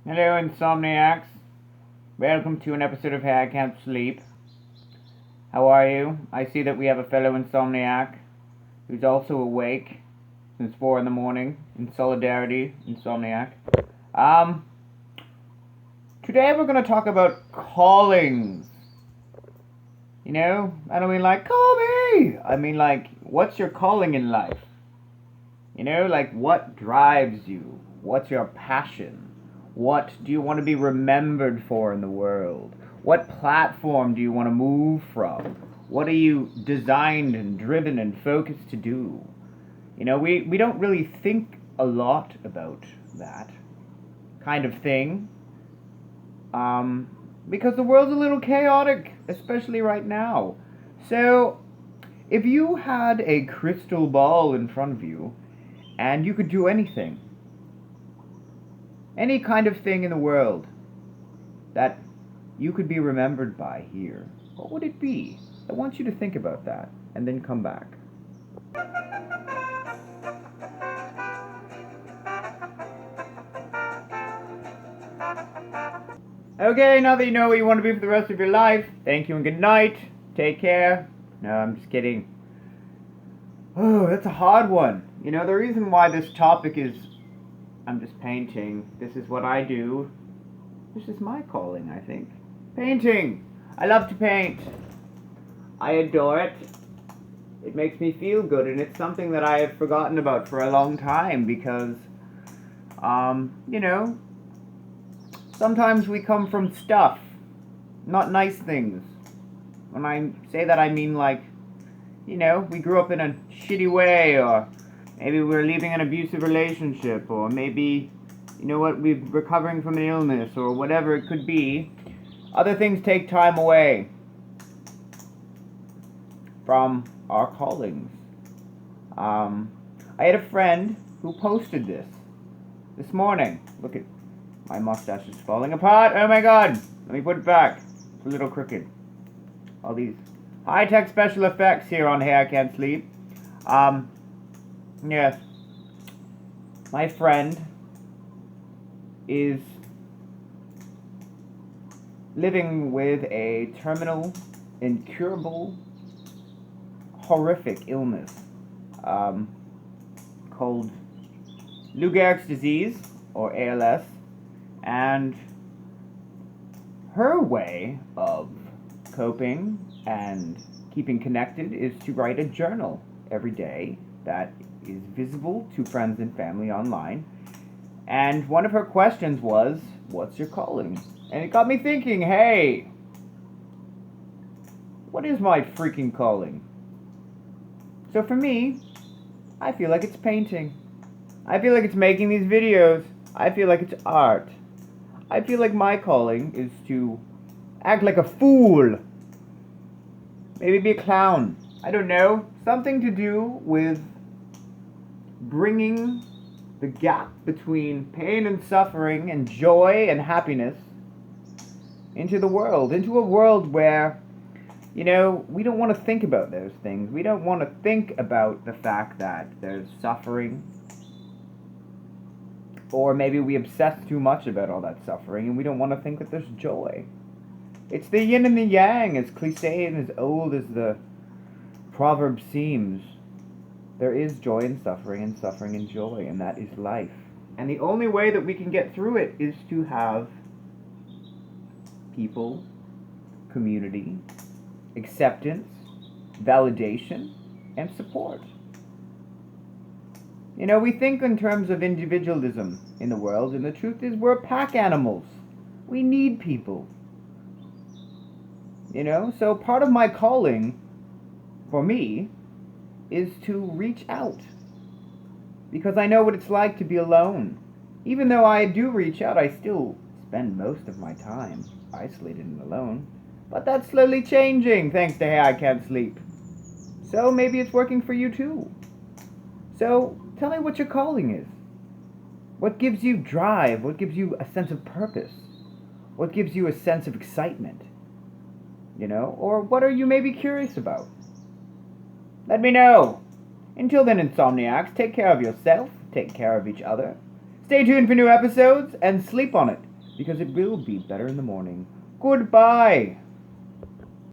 Hello, insomniacs. Welcome to an episode of Hey, I Can't Sleep. How are you? I see that we have a fellow insomniac who's also awake since 4 in the morning. In solidarity, insomniac. Today we're going to talk about callings. You know, I don't mean like, call me! I mean like, what's your calling in life? You know, like what drives you? What's your passion? What do you want to be remembered for in the world? What platform do you want to move from? What are you designed and driven and focused to do? You know, we don't really think a lot about that kind of thing. Because the world's a little chaotic, especially right now. So, if you had a crystal ball in front of you, and you could do anything, any kind of thing in the world that you could be remembered by here, what would it be? I want you to think about that and then come back. Okay, now that you know what you want to be for the rest of your life, thank you and good night. Take care. No, I'm just kidding. Oh, that's a hard one. You know, the reason why this topic is I'm just painting. This is what I do. This is my calling, I think. Painting! I love to paint. I adore it. It makes me feel good, and it's something that I have forgotten about for a long time because, you know, sometimes we come from stuff, not nice things. When I say that, I mean like, you know, we grew up in a shitty way, or maybe we're leaving an abusive relationship, or maybe, you know what, we're recovering from an illness, or whatever it could be. Other things take time away from our callings. I had a friend who posted this morning. Look at my mustache is falling apart. Oh my god. Let me put it back. It's a little crooked. All these high-tech special effects here on Hey, I Can't Sleep. Yes. My friend is living with a terminal, incurable, horrific illness called Lou Gehrig's disease, or ALS, and her way of coping and keeping connected is to write a journal every day that is visible to friends and family online. And one of her questions was, what's your calling? And it got me thinking, hey, what is my freaking calling? So for me, I feel like it's painting. I feel like it's making these videos. I feel like it's art. I feel like my calling is to act like a fool. Maybe be a clown. I don't know. Something to do with bringing the gap between pain and suffering and joy and happiness into the world. Into a world where, you know, we don't want to think about those things. We don't want to think about the fact that there's suffering. Or maybe we obsess too much about all that suffering and we don't want to think that there's joy. It's the yin and the yang, as cliche and as old as the proverb seems. There is joy in suffering and joy, and that is life. And the only way that we can get through it is to have people, community, acceptance, validation, and support. You know, we think in terms of individualism in the world, and the truth is we're pack animals. We need people. You know, so part of my calling, for me, is to reach out. Because I know what it's like to be alone. Even though I do reach out, I still spend most of my time isolated and alone. But that's slowly changing, thanks to Hey, I Can't Sleep. So maybe it's working for you too. So tell me what your calling is. What gives you drive? What gives you a sense of purpose? What gives you a sense of excitement? You know, or what are you maybe curious about? Let me know. Until then, insomniacs, take care of yourself, take care of each other. Stay tuned for new episodes, and sleep on it. because it will be better in the morning. Goodbye.